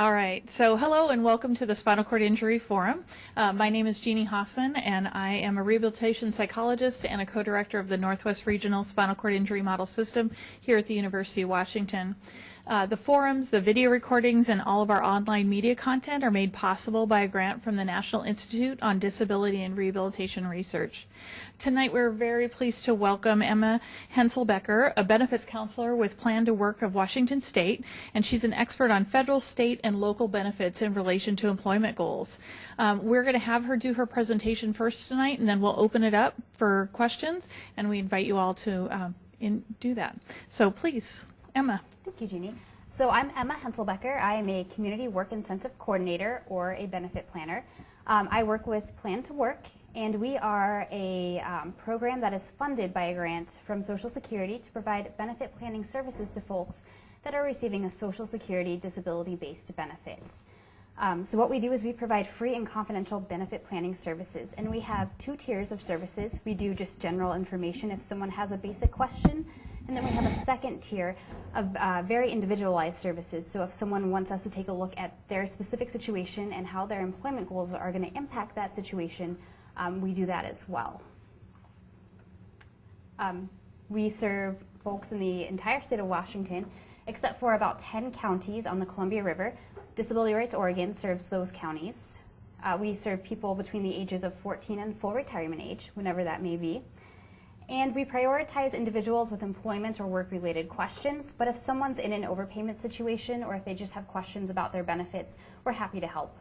All right, so hello and welcome to the Spinal Cord Injury Forum. My name is Jeannie Hoffman and I am a rehabilitation psychologist and a co-director of the Northwest Regional Spinal Cord Injury Model System here at the University of Washington. The forums, the video recordings, and all of our online media content are made possible by a grant from the National Institute on Disability and Rehabilitation Research. Tonight we're very pleased to welcome Emma Henselbecker, a benefits counselor with Plan to Work of Washington State, and she's an expert on federal, state, and local benefits in relation to employment goals. We're going to have her do her presentation first tonight, and then we'll open it up for questions, and we invite you all to do that. So please, Emma. Thank you, Jeannie. So I'm Emma Henselbecker. I am a Community Work Incentive Coordinator or a benefit planner. I work with Plan to Work, and we are a program that is funded by a grant from Social Security to provide benefit planning services to folks that are receiving a Social Security disability-based benefit. So what we do is we provide free and confidential benefit planning services, and we have 2 tiers of services. We do just general information if someone has a basic question, and then we have a second tier of very individualized services. So if someone wants us to take a look at their specific situation and how their employment goals are going to impact that situation, we do that as well. We serve folks in the entire state of Washington, except for about 10 counties on the Columbia River. Disability Rights Oregon serves those counties. We serve people between the ages of 14 and full retirement age, whenever that may be. And we prioritize individuals with employment or work-related questions, but if someone's in an overpayment situation or if they just have questions about their benefits, we're happy to help.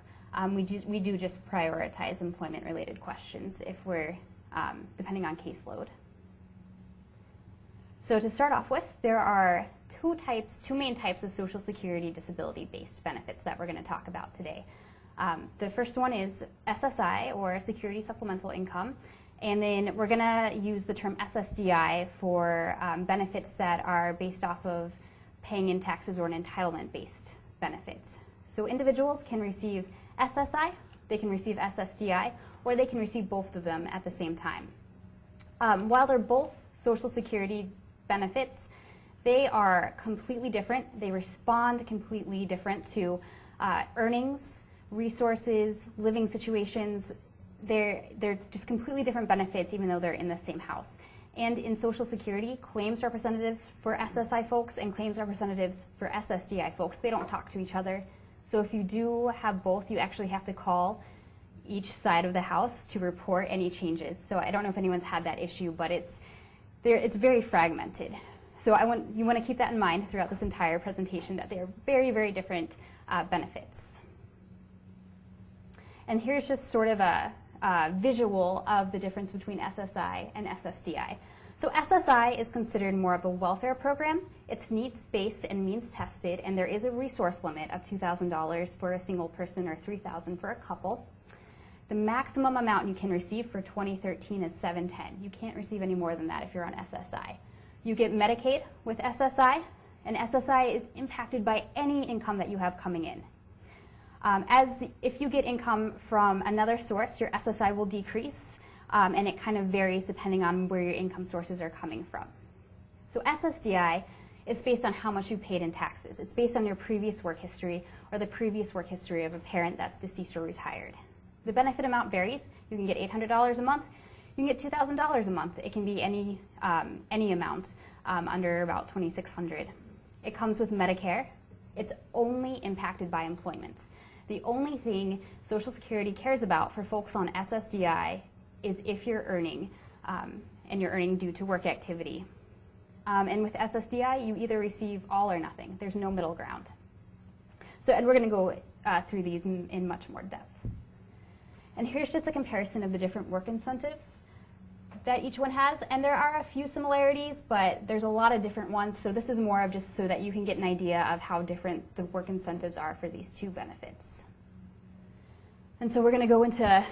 We do just prioritize employment-related questions if we're, depending on caseload. So to start off with, there are two main types of Social Security disability-based benefits that we're going to talk about today. The first one is SSI, or Security Supplemental Income. And then we're going to use the term SSDI for benefits that are based off of paying in taxes or an entitlement-based benefits. So individuals can receive SSI, they can receive SSDI, or they can receive both of them at the same time. While they're both Social Security benefits, they are completely different. They respond completely different to earnings, resources, living situations. They're just completely different benefits even though they're in the same house. And in Social Security, claims representatives for SSI folks and claims representatives for SSDI folks, they don't talk to each other. So if you do have both, you actually have to call each side of the house to report any changes. So I don't know if anyone's had that issue, but it's very fragmented. So you want to keep that in mind throughout this entire presentation, that they are very, very different benefits. And here's just sort of a visual of the difference between SSI and SSDI. So SSI is considered more of a welfare program. It's needs-based and means-tested, and there is a resource limit of $2,000 for a single person or $3,000 for a couple. The maximum amount you can receive for 2013 is $710. You can't receive any more than that if you're on SSI. You get Medicaid with SSI, and SSI is impacted by any income that you have coming in. If you get income from another source, your SSI will decrease, and it kind of varies depending on where your income sources are coming from. So SSDI is based on how much you paid in taxes. It's based on your previous work history or the previous work history of a parent that's deceased or retired. The benefit amount varies. You can get $800 a month. You can get $2,000 a month. It can be any amount under about $2,600. It comes with Medicare. It's only impacted by employment. The only thing Social Security cares about for folks on SSDI is if you're earning, and you're earning due to work activity. And with SSDI, you either receive all or nothing. There's no middle ground. So, and we're going to go through these in much more depth. And here's just a comparison of the different work incentives that each one has. And there are a few similarities, but there's a lot of different ones. So this is more of just so that you can get an idea of how different the work incentives are for these two benefits. And so we're going to go into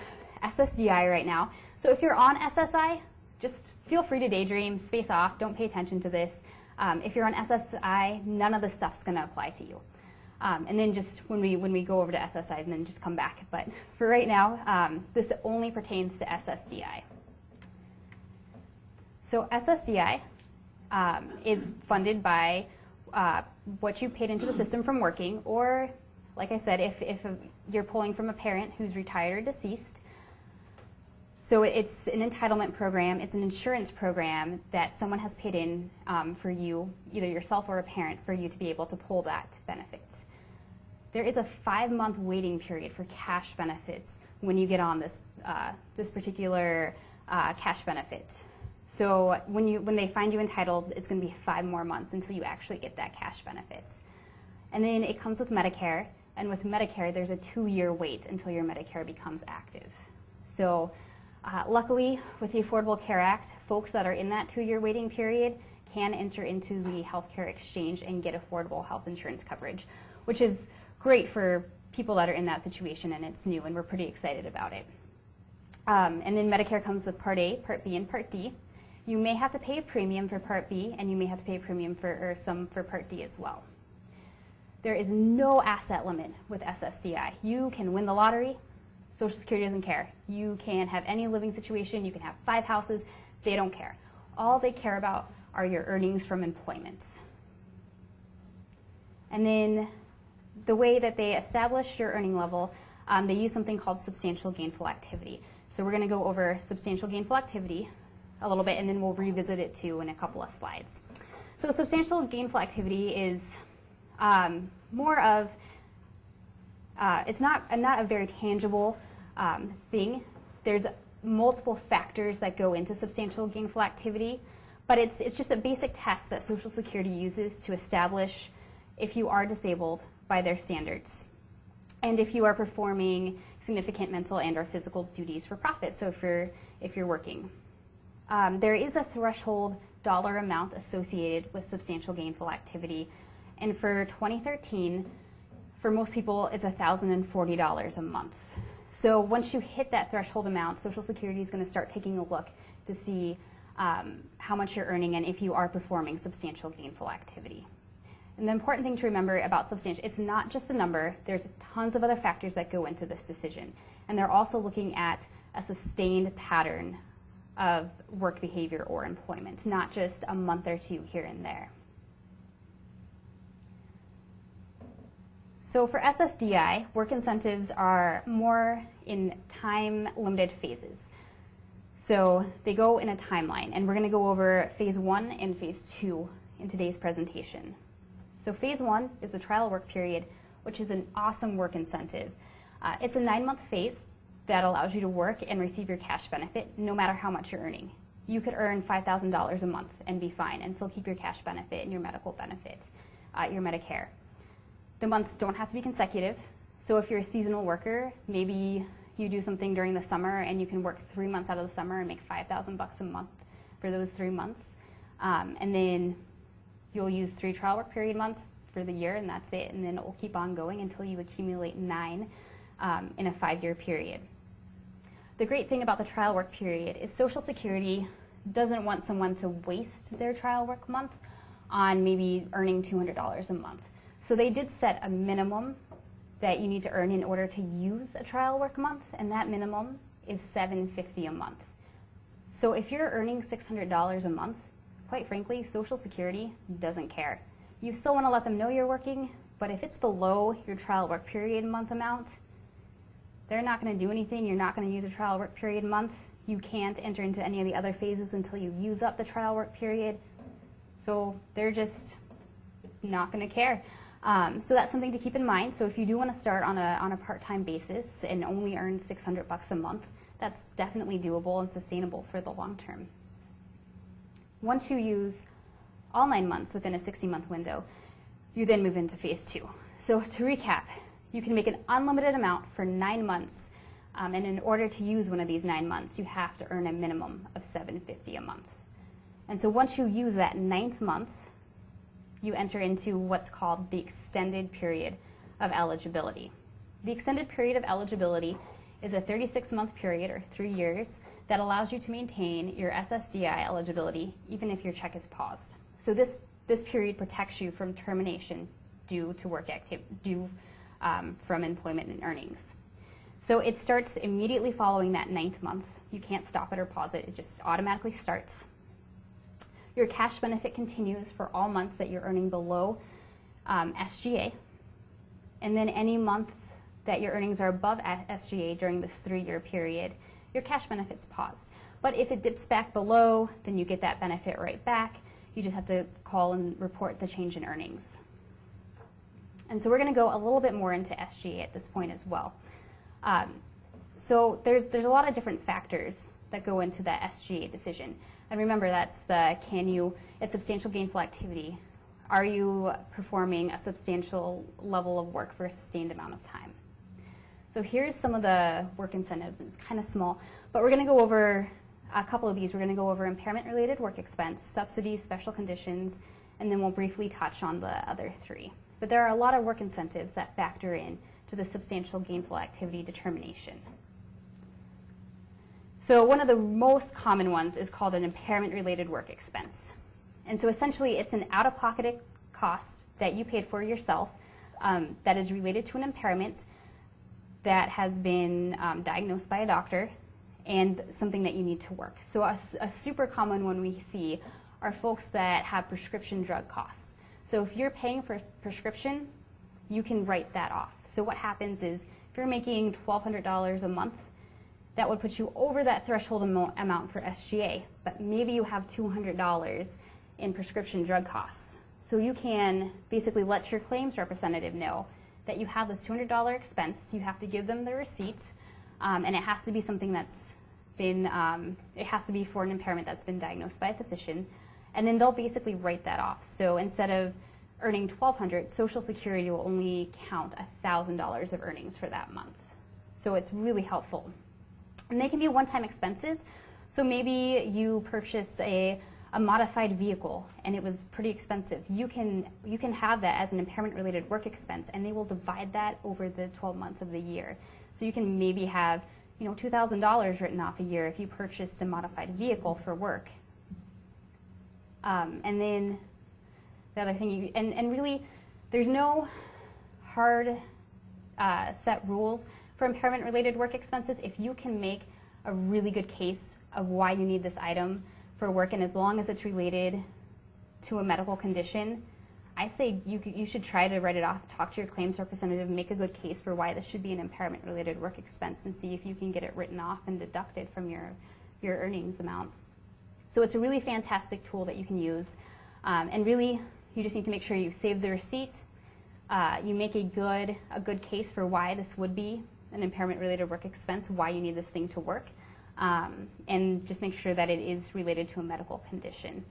SSDI right now. So if you're on SSI, just feel free to daydream, space off, don't pay attention to this. If you're on SSI, none of this stuff's going to apply to you. And then just when we go over to SSI, and then just come back. But for right now, this only pertains to SSDI. So SSDI is funded by what you paid into the system from working, or like I said, if you're pulling from a parent who's retired or deceased. So it's an entitlement program, it's an insurance program that someone has paid in for you, either yourself or a parent, for you to be able to pull that benefit. There is a 5-month waiting period for cash benefits when you get on this, this particular cash benefit. So when they find you entitled, it's going to be 5 more months until you actually get that cash benefits. And then it comes with Medicare, and with Medicare, there's a 2-year wait until your Medicare becomes active. So luckily, with the Affordable Care Act, folks that are in that 2-year waiting period can enter into the healthcare exchange and get affordable health insurance coverage, which is great for people that are in that situation, and it's new, and we're pretty excited about it. And then Medicare comes with Part A, Part B, and Part D. You may have to pay a premium for Part B, and you may have to pay a premium for some for Part D as well. There is no asset limit with SSDI. You can win the lottery. Social Security doesn't care. You can have any living situation. You can have 5 houses. They don't care. All they care about are your earnings from employment. And then the way that they establish your earning level, they use something called substantial gainful activity. So we're going to go over substantial gainful activity a little bit, and then we'll revisit it too in a couple of slides. So substantial gainful activity is more of, it's not a very tangible thing. There's multiple factors that go into substantial gainful activity, but it's just a basic test that Social Security uses to establish if you are disabled by their standards, and if you are performing significant mental and or physical duties for profit, so if you're working. There is a threshold dollar amount associated with substantial gainful activity, and for 2013, for most people, it's $1,040 a month. So once you hit that threshold amount, Social Security is going to start taking a look to see how much you're earning and if you are performing substantial gainful activity. And the important thing to remember about substantial, it's not just a number. There's tons of other factors that go into this decision. And they're also looking at a sustained pattern of work behavior or employment, not just a month or 2 here and there. So for SSDI, work incentives are more in time-limited phases. So they go in a timeline, and we're going to go over phase 1 and phase 2 in today's presentation. So phase 1 is the trial work period, which is an awesome work incentive. It's a 9-month phase that allows you to work and receive your cash benefit no matter how much you're earning. You could earn $5,000 a month and be fine and still keep your cash benefit and your medical benefit, your Medicare. The months don't have to be consecutive. So if you're a seasonal worker, maybe you do something during the summer and you can work 3 months out of the summer and make $5,000 a month for those 3 months. And then you'll use 3 trial work period months for the year, and that's it. And then it will keep on going until you accumulate 9 in a 5-year period. The great thing about the trial work period is Social Security doesn't want someone to waste their trial work month on maybe earning $200 a month. So they did set a minimum that you need to earn in order to use a trial work month, and that minimum is $750 a month. So if you're earning $600 a month, quite frankly, Social Security doesn't care. You still want to let them know you're working, but if it's below your trial work period month amount, they're not going to do anything. You're not going to use a trial work period month. You can't enter into any of the other phases until you use up the trial work period. So they're just not going to care. So that's something to keep in mind. So if you do want to start on a part-time basis and only earn $600 a month, that's definitely doable and sustainable for the long term. Once you use all 9 months within a 60-month window, you then move into phase 2. So to recap, you can make an unlimited amount for 9 months, and in order to use one of these 9 months, you have to earn a minimum of $750 a month. And so once you use that 9th month, you enter into what's called the extended period of eligibility. The extended period of eligibility is a 36-month period, or 3 years, that allows you to maintain your SSDI eligibility even if your check is paused. So this period protects you from termination due to work from employment and earnings. So it starts immediately following that 9th month. You can't stop it or pause it. It just automatically starts. Your cash benefit continues for all months that you're earning below SGA. and then any month that your earnings are above SGA during this 3-year period, your cash benefit's paused. But if it dips back below, then you get that benefit right back. You just have to call and report the change in earnings. And so we're going to go a little bit more into SGA at this point as well. So there's a lot of different factors that go into the SGA decision. And remember, that's it's substantial gainful activity. Are you performing a substantial level of work for a sustained amount of time? So here's some of the work incentives. It's kind of small, but we're going to go over a couple of these. We're going to go over impairment-related work expense, subsidies, special conditions, and then we'll briefly touch on the other 3. But there are a lot of work incentives that factor in to the substantial gainful activity determination. So one of the most common ones is called an impairment-related work expense. And so essentially it's an out-of-pocket cost that you paid for yourself that is related to an impairment that has been diagnosed by a doctor and something that you need to work. So a super common one we see are folks that have prescription drug costs. So if you're paying for a prescription, you can write that off. So what happens is if you're making $1,200 a month, that would put you over that threshold amount for SGA, but maybe you have $200 in prescription drug costs. So you can basically let your claims representative know that you have this $200 expense. You have to give them the receipt, and it has to be something that's been, it has to be for an impairment that's been diagnosed by a physician, and then they'll basically write that off. So instead of earning $1,200, Social Security will only count $1,000 of earnings for that month. So it's really helpful. And they can be one-time expenses. So maybe you purchased a modified vehicle and it was pretty expensive. You can have that as an impairment-related work expense, and they will divide that over the 12 months of the year. So you can maybe have $2,000 written off a year if you purchased a modified vehicle for work. And then the other thing, and really there's no hard set rules for impairment-related work expenses. If you can make a really good case of why you need this item for work, and as long as it's related to a medical condition, I say you should try to write it off, talk to your claims representative, make a good case for why this should be an impairment-related work expense, and see if you can get it written off and deducted from your earnings amount. So it's a really fantastic tool that you can use, and really you just need to make sure you save the receipt, you make a good case for why this would be an impairment-related work expense, why you need this thing to work, and just make sure that it is related to a medical condition.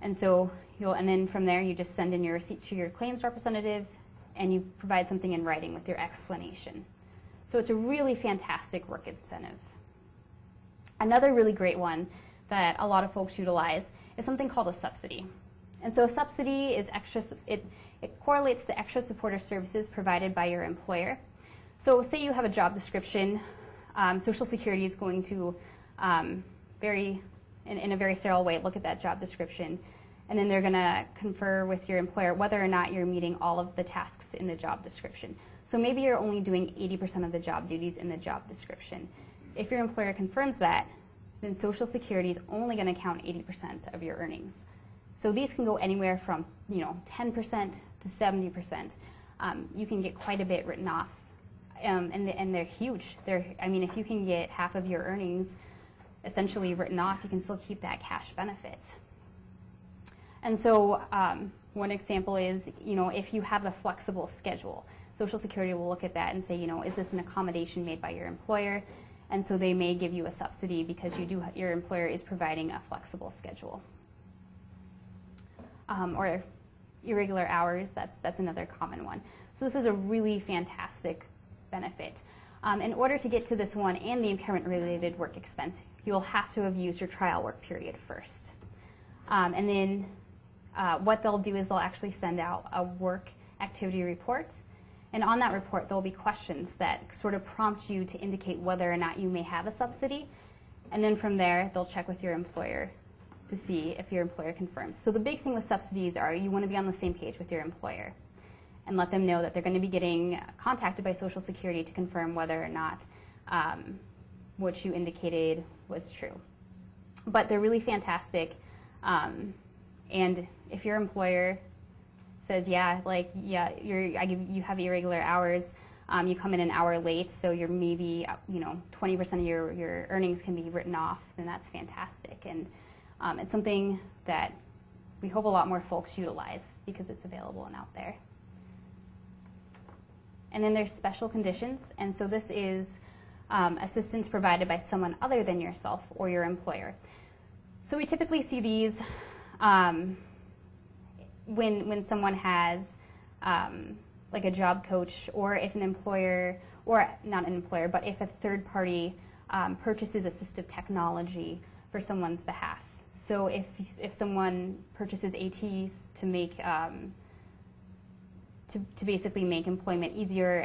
And so and then from there you just send in your receipt to your claims representative and you provide something in writing with your explanation. So it's a really fantastic work incentive. Another really great one that a lot of folks utilize is something called a subsidy. And so a subsidy is it correlates to extra supportive services provided by your employer. So say you have a job description, Social Security is going to in a very sterile way look at that job description, and then they're going to confer with your employer whether or not you're meeting all of the tasks in the job description. So maybe you're only doing 80% of the job duties in the job description. If your employer confirms that, then Social Security is only going to count 80% of your earnings. So these can go anywhere from 10% to 70%. You can get quite a bit written off, and they're huge. If you can get half of your earnings essentially written off, you can still keep that cash benefit. And so one example is, if you have a flexible schedule, Social Security will look at that and say, is this an accommodation made by your employer? And so they may give you a subsidy because your employer is providing a flexible schedule. Or irregular hours, that's another common one. So this is a really fantastic benefit. In order to get to this one and the impairment-related work expense, you'll have to have used your trial work period first. And then what they'll do is they'll actually send out a work activity report. And on that report, there will be questions that sort of prompt you to indicate whether or not you may have a subsidy. And then from there, they'll check with your employer to see if your employer confirms. So the big thing with subsidies are you want to be on the same page with your employer and let them know that they're going to be getting contacted by Social Security to confirm whether or not what you indicated was true. But they're really fantastic. And if your employer says, yeah, you have irregular hours, you come in an hour late, so you're maybe 20% of your earnings can be written off, then that's fantastic. And it's something that we hope a lot more folks utilize because it's available and out there. And then there's special conditions, and so this is assistance provided by someone other than yourself or your employer. So we typically see these when someone has like a job coach, or if an employer, or not an employer, but if a third party purchases assistive technology for someone's behalf. So if someone purchases ATs to make to basically make employment easier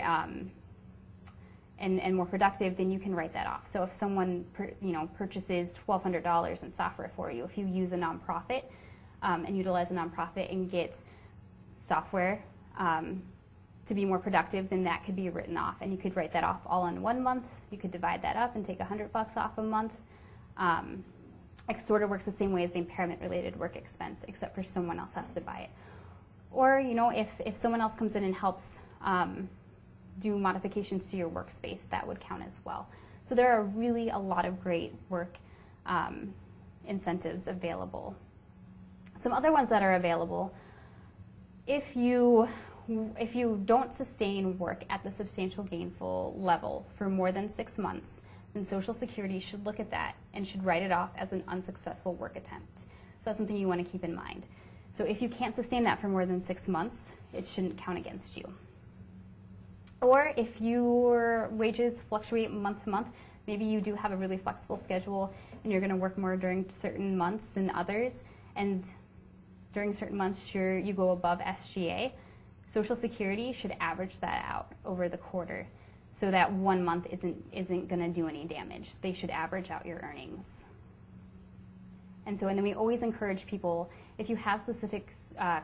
and more productive, then you can write that off. So if someone purchases $1,200 in software for you, if you use a nonprofit and utilize a nonprofit and get software to be more productive, then that could be written off, and you could write that off all in 1 month. You could divide that up and take $100 off a month. It sort of works the same way as the impairment-related work expense, except for someone else has to buy it. Or if someone else comes in and helps do modifications to your workspace, that would count as well. So there are really a lot of great work incentives available. Some other ones that are available, if you don't sustain work at the substantial gainful level for more than 6 months, then Social Security should look at that and should write it off as an unsuccessful work attempt. So that's something you want to keep in mind. So if you can't sustain that for more than 6 months, it shouldn't count against you. Or if your wages fluctuate month to month, maybe you do have a really flexible schedule and you're going to work more during certain months than others, and during certain months you go above SGA, Social Security should average that out over the quarter so that 1 month isn't going to do any damage. They should average out your earnings. And then we always encourage people, if you have specific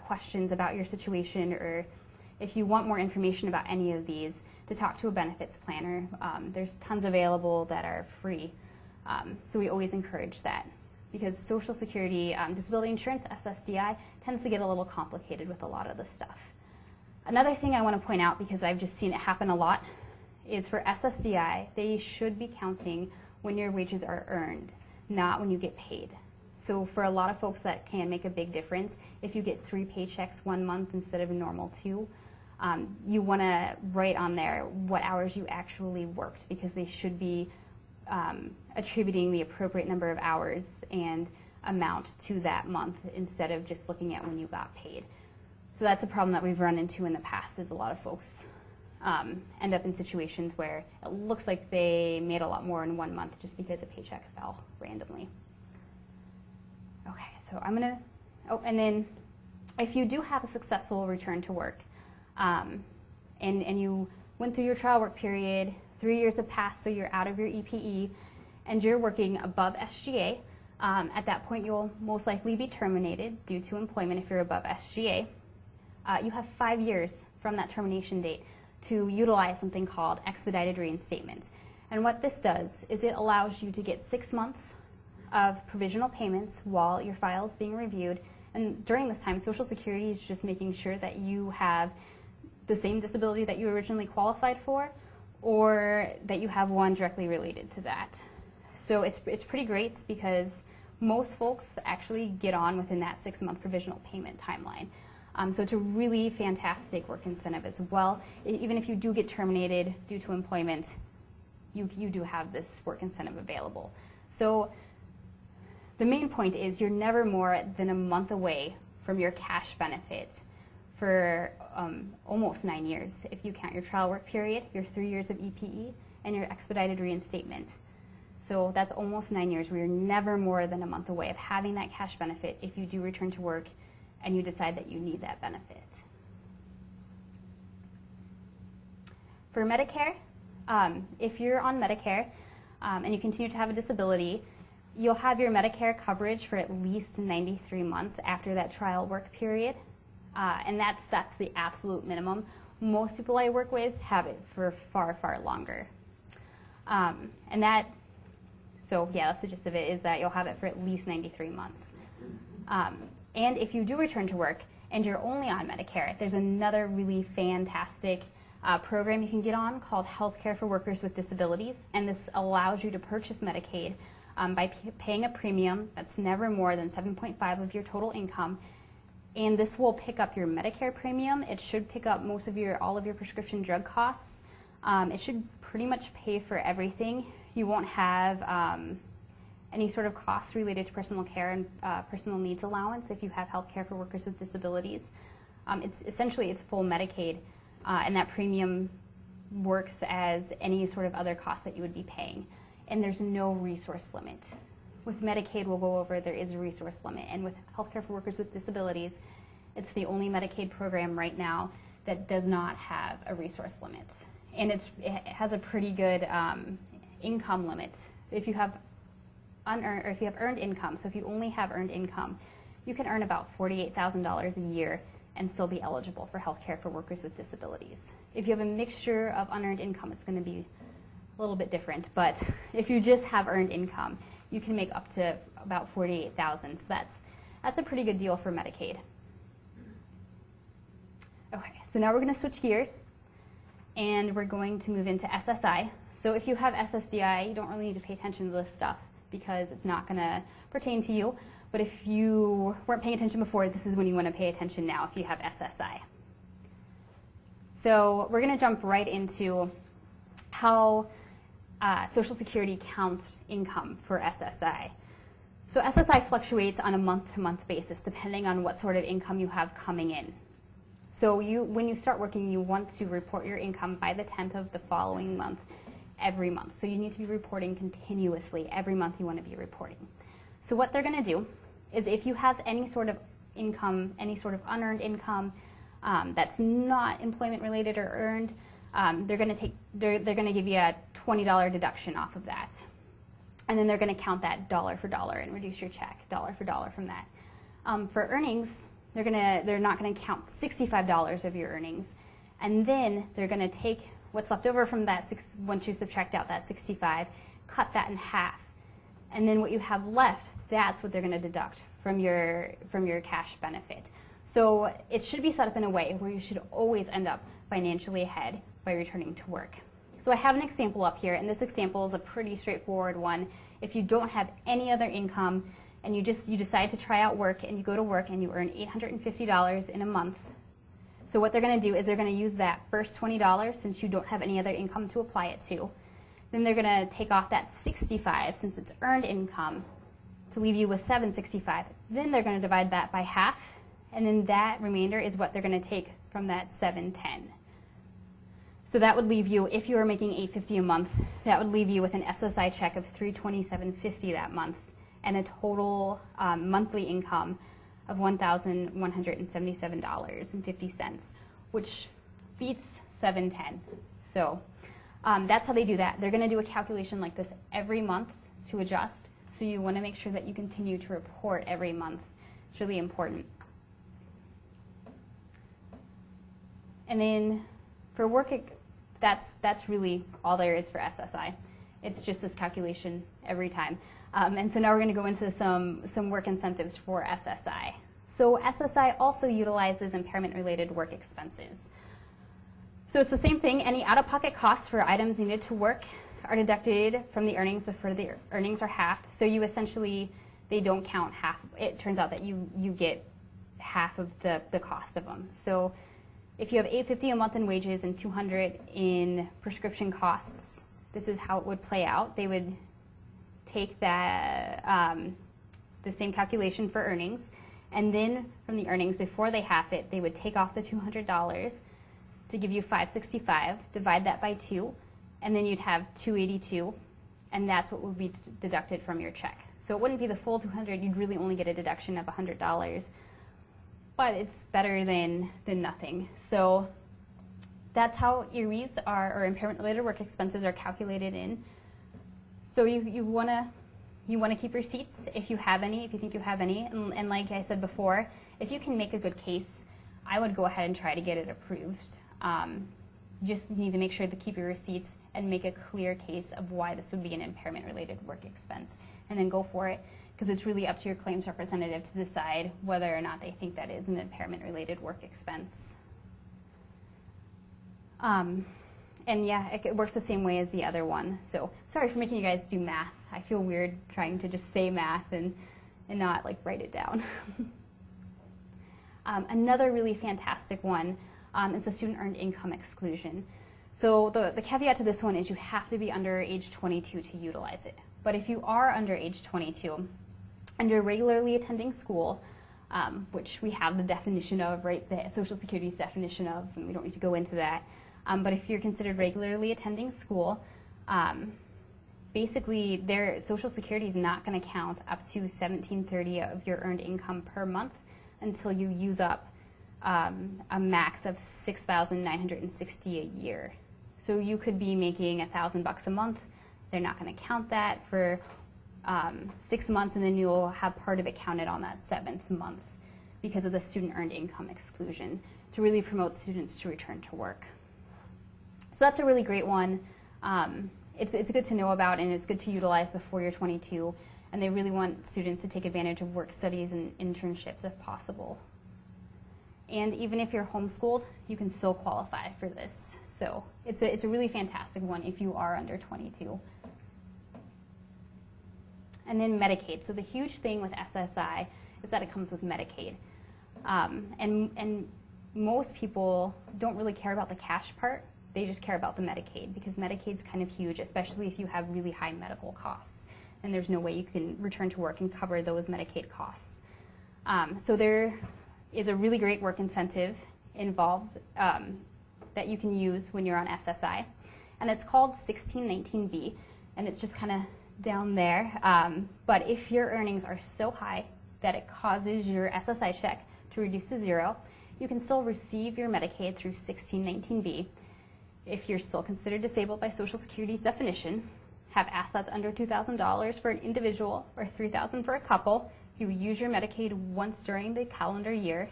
questions about your situation, or if you want more information about any of these, to talk to a benefits planner. There's tons available that are free. So we always encourage that, because Social Security, disability insurance, SSDI, tends to get a little complicated with a lot of this stuff. Another thing I want to point out, because I've just seen it happen a lot, is for SSDI, they should be counting when your wages are earned, not when you get paid. So for a lot of folks, that can make a big difference. If you get 3 paychecks 1 month instead of a normal 2, you want to write on there what hours you actually worked, because they should be attributing the appropriate number of hours and amount to that month instead of just looking at when you got paid. So that's a problem that we've run into in the past, is a lot of folks end up in situations where it looks like they made a lot more in 1 month just because a paycheck fell randomly. Okay, so I'm going to, and then if you do have a successful return to work, and you went through your trial work period, 3 years have passed, so you're out of your EPE, and you're working above SGA, at that point you'll most likely be terminated due to employment if you're above SGA. You have 5 years from that termination date to utilize something called Expedited Reinstatement. And what this does is it allows you to get 6 months of provisional payments while your file is being reviewed. And during this time, Social Security is just making sure that you have the same disability that you originally qualified for, or that you have one directly related to that. So it's pretty great, because most folks actually get on within that 6-month provisional payment timeline. So it's a really fantastic work incentive as well. Even if you do get terminated due to employment, you do have this work incentive available. So the main point is you're never more than a month away from your cash benefit for almost 9 years if you count your trial work period, your 3 years of EPE, and your expedited reinstatement. So that's almost 9 years where you're never more than a month away of having that cash benefit if you do return to work and you decide that you need that benefit. For Medicare, if you're on Medicare and you continue to have a disability, you'll have your Medicare coverage for at least 93 months after that trial work period. And that's the absolute minimum. Most people I work with have it for far, far longer. So yeah, that's the gist of it, is that you'll have it for at least 93 months. And if you do return to work and you're only on Medicare, there's another really fantastic program you can get on called Healthcare for Workers with Disabilities, and this allows you to purchase Medicaid by paying a premium that's never more than 7.5 of your total income, and this will pick up your Medicare premium. It should pick up all of your prescription drug costs. It should pretty much pay for everything. You won't have any sort of costs related to personal care and personal needs allowance if you have Healthcare for Workers with Disabilities. It's full Medicaid, and that premium works as any sort of other cost that you would be paying. And there's no resource limit. With Medicaid, we'll go over, there is a resource limit. And with Healthcare for Workers with Disabilities, it's the only Medicaid program right now that does not have a resource limit. And it has a pretty good income limit. If you have unearned, or if you have earned income, so if you only have earned income, you can earn about $48,000 a year and still be eligible for Healthcare for Workers with Disabilities. If you have a mixture of unearned income, it's going to be a little bit different, but if you just have earned income, you can make up to about $48,000. So that's a pretty good deal for Medicaid. Okay, so now we're going to switch gears, and we're going to move into SSI. So if you have SSDI, you don't really need to pay attention to this stuff because it's not going to pertain to you. But if you weren't paying attention before, this is when you want to pay attention now if you have SSI. So we're going to jump right into how Social Security counts income for SSI. So SSI fluctuates on a month-to-month basis depending on what sort of income you have coming in. So when you start working, you want to report your income by the 10th of the following month every month. So you need to be reporting continuously. Every month you want to be reporting. So what they're going to do is if you have any sort of income, any sort of unearned income that's not employment related or earned, they're going to give you a $20 deduction off of that. And then they're going to count that dollar for dollar and reduce your check dollar for dollar from that. For earnings, they're not going to count $65 of your earnings, and then they're going to take what's left over from that once you subtract out that 65, cut that in half, and then what you have left, that's what they're going to deduct from your cash benefit. So it should be set up in a way where you should always end up financially ahead by returning to work. So I have an example up here, and this example is a pretty straightforward one. If you don't have any other income and you decide to try out work and you go to work and you earn $850 in a month, so what they're going to do is they're going to use that first $20 since you don't have any other income to apply it to. Then they're going to take off that $65 since it's earned income to leave you with $765. Then they're going to divide that by half, and then that remainder is what they're going to take from that $710. So that would leave you, if you were making $850 a month, that would leave you with an SSI check of $327.50 that month and a total monthly income of $1,177.50, which beats $710. So that's how they do that. They're going to do a calculation like this every month to adjust. So you want to make sure that you continue to report every month. It's really important. And then for work, that's really all there is for SSI. It's just this calculation every time. And so now we're going to go into some work incentives for SSI. So SSI also utilizes impairment-related work expenses. So it's the same thing. Any out-of-pocket costs for items needed to work are deducted from the earnings before the earnings are halved. So you essentially, they don't count half. It turns out that you get half of the cost of them. So if you have $850 a month in wages and $200 in prescription costs, this is how it would play out. They would take that the same calculation for earnings, and then from the earnings before they half it, they would take off the $200 to give you $565, divide that by 2, and then you'd have $282, and that's what would be deducted from your check. So it wouldn't be the full $200. You'd really only get a deduction of $100, but it's better than nothing. So that's how IRWEs or impairment-related work expenses are calculated in. So you want to keep receipts if you have any, if you think you have any, and like I said before, if you can make a good case, I would go ahead and try to get it approved. You just need to make sure to keep your receipts and make a clear case of why this would be an impairment-related work expense, and then go for it. because it's really up to your claims representative to decide whether or not they think that is an impairment-related work expense. And yeah, it works the same way as the other one. So sorry for making you guys do math. I feel weird trying to just say math and not like write it down. Another really fantastic one is the student earned income exclusion. So the caveat to this one is you have to be under age 22 to utilize it. But if you are under age 22 and you're regularly attending school, which we have the definition of, right, the Social Security's definition of, and we don't need to go into that. But if you're considered regularly attending school, basically their Social Security is not going to count up to $1,730 of your earned income per month until you use up a max of $6,960 a year. So you could be making $1,000 a month. They're not going to count that for 6 months, and then you'll have part of it counted on that 7th month because of the student earned income exclusion to really promote students to return to work. So that's a really great one. It's good to know about, and it's good to utilize before you're 22, and they really want students to take advantage of work studies and internships if possible. And even if you're homeschooled, you can still qualify for this. So it's a really fantastic one if you are under 22. And then Medicaid. So the huge thing with SSI is that it comes with Medicaid. And most people don't really care about the cash part. They just care about the Medicaid, because Medicaid's kind of huge, especially if you have really high medical costs. And there's no way you can return to work and cover those Medicaid costs. So there is a really great work incentive involved that you can use when you're on SSI. And it's called 1619B, and it's just kind of down there. But if your earnings are so high that it causes your SSI check to reduce to 0, you can still receive your Medicaid through 1619B. If you're still considered disabled by Social Security's definition, have assets under $2,000 for an individual or $3,000 for a couple, you use your Medicaid once during the calendar year,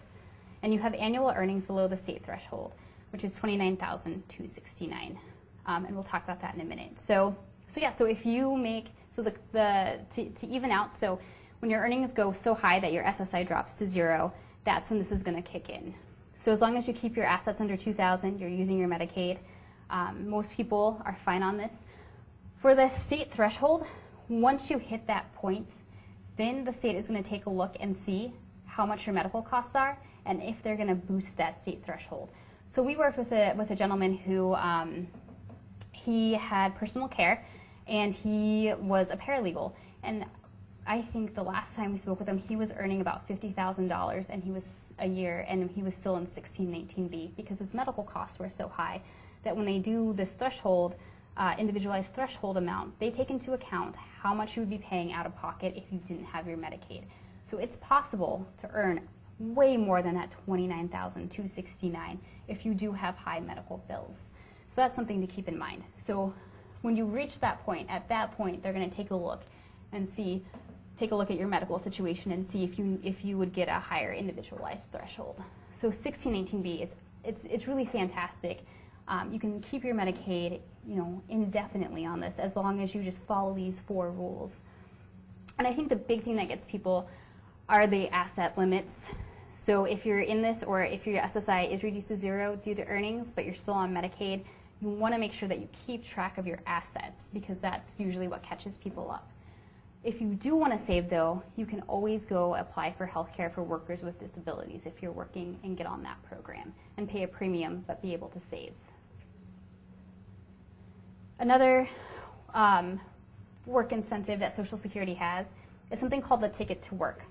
and you have annual earnings below the state threshold, which is $29,269. And we'll talk about that in a minute. So if you make, to even out, so when your earnings go so high that your SSI drops to 0, that's when this is going to kick in. So as long as you keep your assets under $2,000, you're using your Medicaid. Most people are fine on this. For the state threshold, once you hit that point, then the state is going to take a look and see how much your medical costs are and if they're going to boost that state threshold. So we worked with a gentleman who he had personal care, and he was a paralegal. And I think the last time we spoke with him, he was earning about $50,000 and he was a year, and he was still in 1619B because his medical costs were so high that when they do this threshold, individualized threshold amount, they take into account how much you would be paying out of pocket if you didn't have your Medicaid. So it's possible to earn way more than that $29,269 if you do have high medical bills. So that's something to keep in mind. So when you reach that point, at that point, they're going to take a look and take a look at your medical situation and see if you would get a higher individualized threshold. So 1619B it's really fantastic. You can keep your Medicaid, indefinitely on this as long as you just follow these 4 rules. And I think the big thing that gets people are the asset limits. So if you're in this, or if your SSI is reduced to 0 due to earnings, but you're still on Medicaid, you want to make sure that you keep track of your assets, because that's usually what catches people up. If you do want to save, though, you can always go apply for health care for workers with disabilities if you're working and get on that program and pay a premium but be able to save. Another work incentive that Social Security has is something called the Ticket to Work.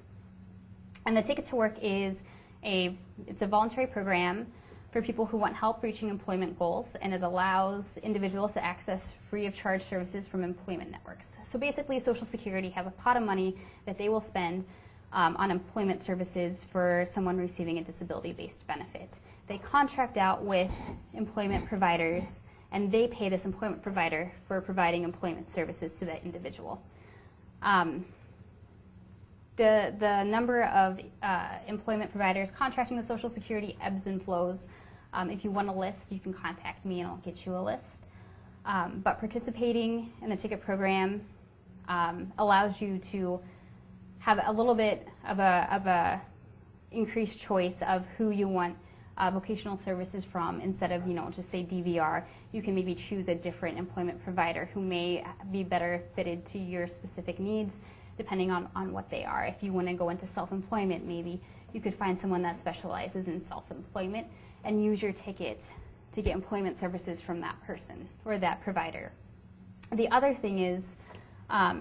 And the Ticket to Work is it's a voluntary program for people who want help reaching employment goals, and it allows individuals to access free of charge services from employment networks. So basically, Social Security has a pot of money that they will spend on employment services for someone receiving a disability-based benefit. They contract out with employment providers, and they pay this employment provider for providing employment services to that individual. The number of employment providers contracting with Social Security ebbs and flows. If you want a list, you can contact me and I'll get you a list. But participating in the ticket program allows you to have a little bit of a increased choice of who you want vocational services from. Instead of, just say DVR, you can maybe choose a different employment provider who may be better fitted to your specific needs, depending on what they are. If you want to go into self-employment, maybe you could find someone that specializes in self-employment and use your ticket to get employment services from that person or that provider. The other thing is,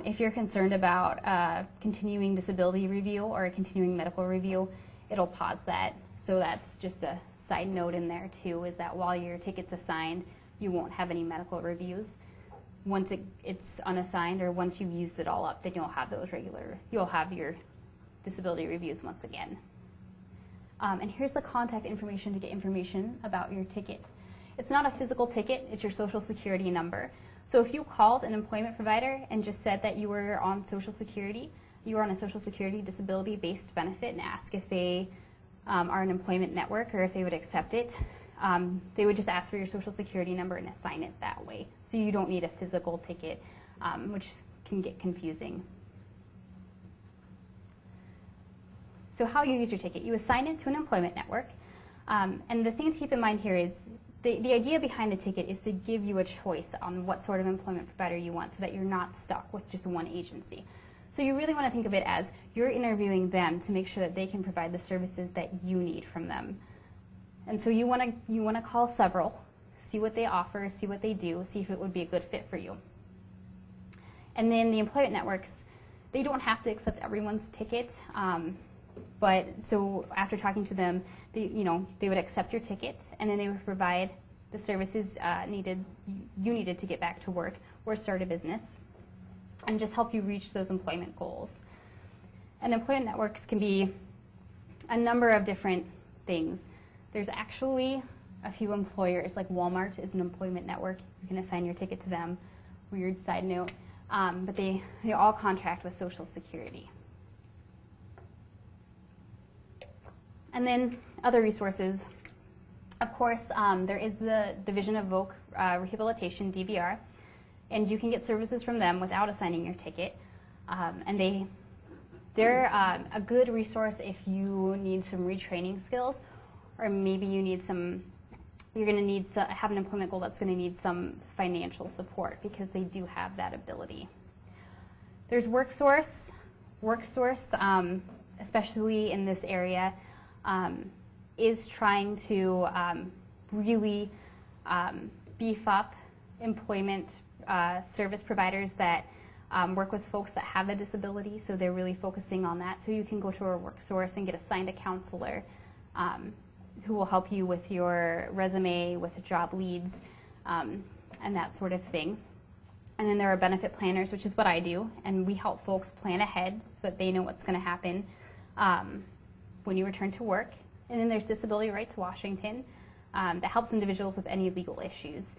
if you're concerned about continuing disability review or a continuing medical review, it'll pause that. So that's just a side note in there too, is that while your ticket's assigned, you won't have any medical reviews. Once it's unassigned, or once you've used it all up, then you'll have your disability reviews once again. And here's the contact information to get information about your ticket. It's not a physical ticket, it's your Social Security number. So if you called an employment provider and just said that you were on Social Security, you were on a Social Security disability-based benefit, and ask if they are an employment network or if they would accept it, they would just ask for your Social Security number and assign it that way. So you don't need a physical ticket, which can get confusing. So how you use your ticket, you assign it to an employment network. And the thing to keep in mind here is the idea behind the ticket is to give you a choice on what sort of employment provider you want, so that you're not stuck with just one agency. So you really want to think of it as you're interviewing them to make sure that they can provide the services that you need from them. And so you want to call several, see what they offer, see what they do, see if it would be a good fit for you. And then the employment networks, they don't have to accept everyone's ticket, but so after talking to them, they would accept your ticket, and then they would provide the services you needed to get back to work or start a business, and just help you reach those employment goals. And employment networks can be a number of different things. There's actually a few employers, like Walmart is an employment network. You can assign your ticket to them. Weird side note. But they all contract with Social Security. And then other resources. Of course, there is the Division of Voc Rehabilitation, DVR, and you can get services from them without assigning your ticket. And they're a good resource if you need some retraining skills, or maybe you need you're going to need have an employment goal that's going to need some financial support, because they do have that ability. There's WorkSource. WorkSource, especially in this area, is trying to really beef up employment service providers that work with folks that have a disability. So they're really focusing on that. So you can go to a WorkSource and get assigned a counselor who will help you with your resume, with job leads, and that sort of thing. And then there are benefit planners, which is what I do, and we help folks plan ahead so that they know what's going to happen when you return to work. And then there's Disability Rights Washington that helps individuals with any legal issues.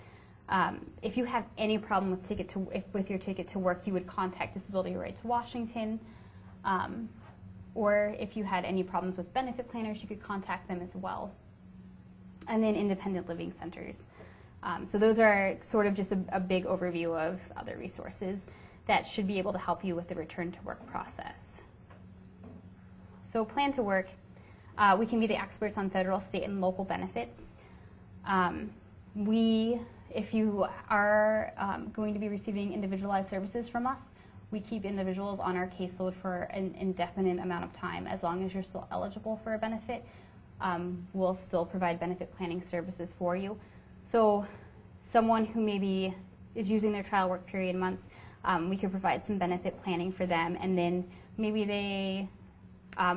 If you have any problem with your ticket to work, you would contact Disability Rights Washington. Or if you had any problems with benefit planners, you could contact them as well. And then independent living centers. So those are sort of just a big overview of other resources that should be able to help you with the return to work process. So plan to work. We can be the experts on federal, state, and local benefits. If you are going to be receiving individualized services from us, we keep individuals on our caseload for an indefinite amount of time. As long as you're still eligible for a benefit, we'll still provide benefit planning services for you. So someone who maybe is using their trial work period months, we could provide some benefit planning for them, and then maybe they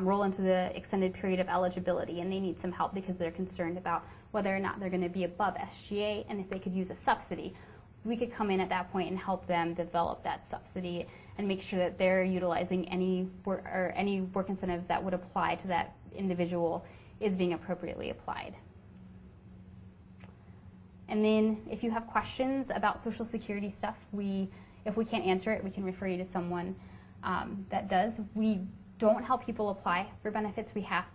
roll into the extended period of eligibility and they need some help because they're concerned about whether or not they're going to be above SGA and if they could use a subsidy. We could come in at that point and help them develop that subsidy and make sure that they're utilizing any work incentives that would apply to that individual is being appropriately applied. And then if you have questions about Social Security stuff, if we can't answer it, we can refer you to someone that does. We don't help people apply for benefits. We have,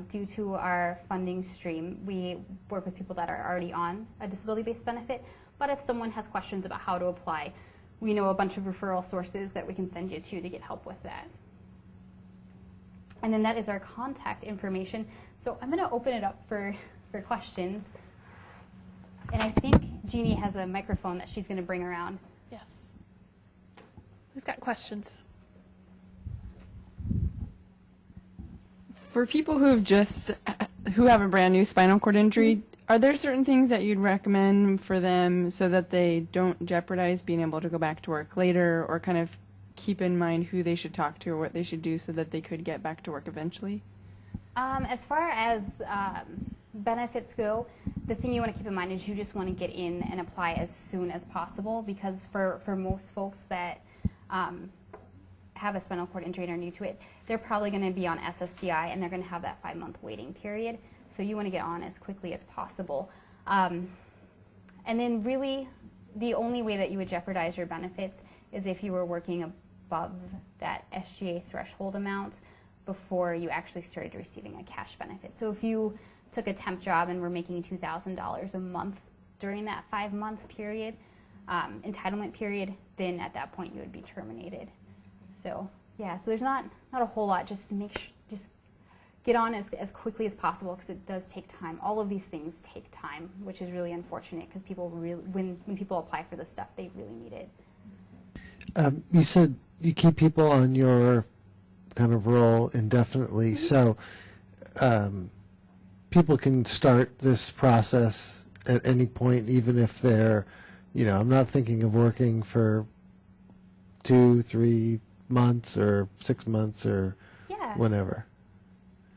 due to our funding stream, we work with people that are already on a disability-based benefit. But if someone has questions about how to apply, we know a bunch of referral sources that we can send you to get help with that. And then that is our contact information. So I'm going to open it up for questions. And I think Jeannie has a microphone that she's going to bring around. Yes. Who's got questions? For people who have a brand new spinal cord injury, are there certain things that you'd recommend for them so that they don't jeopardize being able to go back to work later, or kind of keep in mind who they should talk to or what they should do so that they could get back to work eventually? As far as benefits go, the thing you want to keep in mind is you just want to get in and apply as soon as possible, because for most folks that have a spinal cord injury and are new to it, they're probably going to be on SSDI and they're going to have that 5-month waiting period. So you want to get on as quickly as possible. And then really the only way that you would jeopardize your benefits is if you were working above that SGA threshold amount before you actually started receiving a cash benefit. So if you took a temp job and were making $2,000 a month during that 5-month period, entitlement period, then at that point you would be terminated. So yeah, so there's not a whole lot, just to just get on as quickly as possible, because it does take time. All of these things take time, which is really unfortunate, because people really, when people apply for this stuff, they really need it. You said you keep people on your kind of roll indefinitely, so people can start this process at any point, even if they're, I'm not thinking of working for 2-3 months or 6 months or whenever.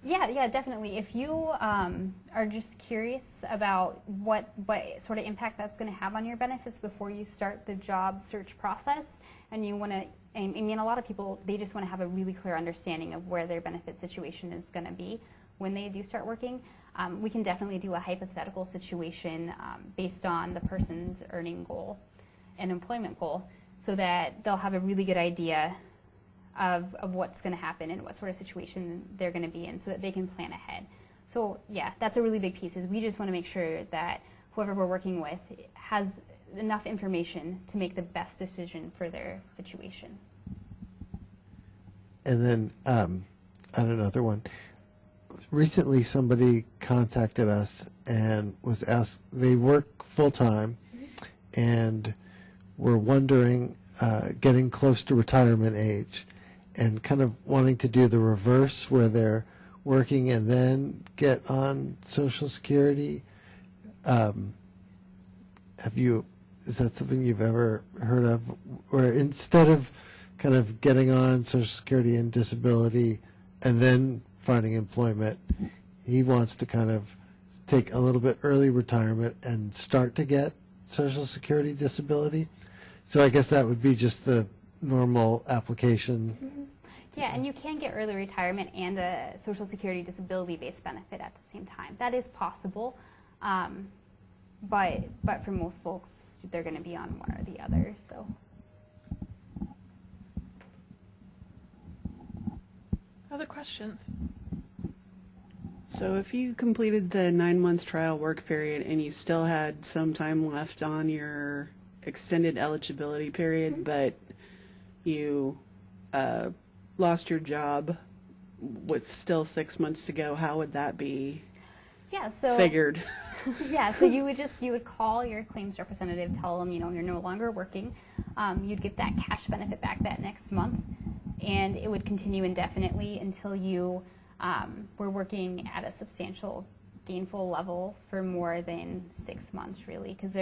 Yeah, definitely. If you are just curious about what sort of impact that's going to have on your benefits before you start the job search process, and you want to, I mean, a lot of people, they just want to have a really clear understanding of where their benefit situation is going to be when they do start working. We can definitely do a hypothetical situation based on the person's earning goal and employment goal, so that they'll have a really good idea of what's going to happen and what sort of situation they're going to be in, so that they can plan ahead. So yeah, that's a really big piece, is we just want to make sure that whoever we're working with has enough information to make the best decision for their situation. And then on another one, recently somebody contacted us and was asked, they work full-time and were wondering, getting close to retirement age, and kind of wanting to do the reverse, where they're working and then get on Social Security. Is that something you've ever heard of? Or instead of kind of getting on Social Security and disability and then finding employment, he wants to kind of take a little bit early retirement and start to get Social Security disability. So I guess that would be just the normal application. Mm-hmm. Yeah, and you can get early retirement and a Social Security disability-based benefit at the same time. That is possible, but for most folks, they're going to be on one or the other. So. Other questions? So if you completed the 9-month trial work period and you still had some time left on your extended eligibility period, but you lost your job with still 6 months to go, how would that be figured? Yeah, so you would call your claims representative, tell them, you're no longer working. You'd get that cash benefit back that next month, and it would continue indefinitely until you were working at a substantial gainful level for more than 6 months, really, because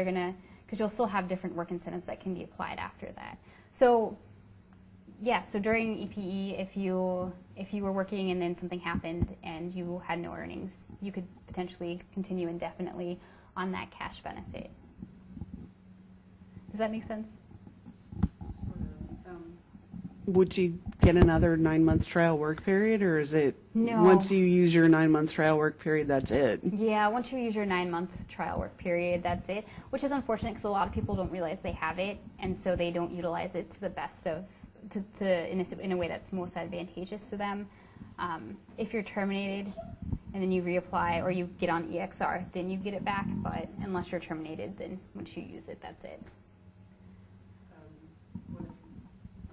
you'll still have different work incentives that can be applied after that. So yeah, so during EPE, if you were working and then something happened and you had no earnings, you could potentially continue indefinitely on that cash benefit. Does that make sense? Would you get another 9-month trial work period, or is it once you use your 9-month trial work period, that's it? Yeah, once you use your 9-month trial work period, that's it, which is unfortunate because a lot of people don't realize they have it, and so they don't utilize it to the best of, in a way that's most advantageous to them. If you're terminated and then you reapply or you get on EXR, then you get it back, but unless you're terminated, then once you use it, that's it. What if you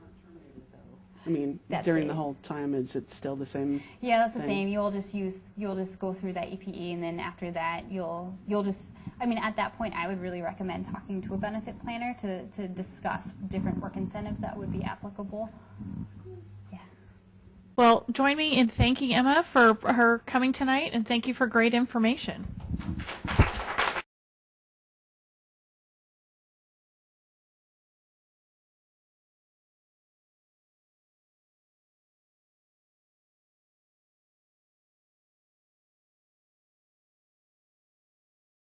aren't terminated, though? I mean, That's during it. the whole time, is it still the same? Yeah, that's the thing? same. You'll just go through that EPE, and then after that, you'll just. I mean, at that point, I would really recommend talking to a benefit planner to discuss different work incentives that would be applicable. Yeah. Well, join me in thanking Emma for her coming tonight, and thank you for great information.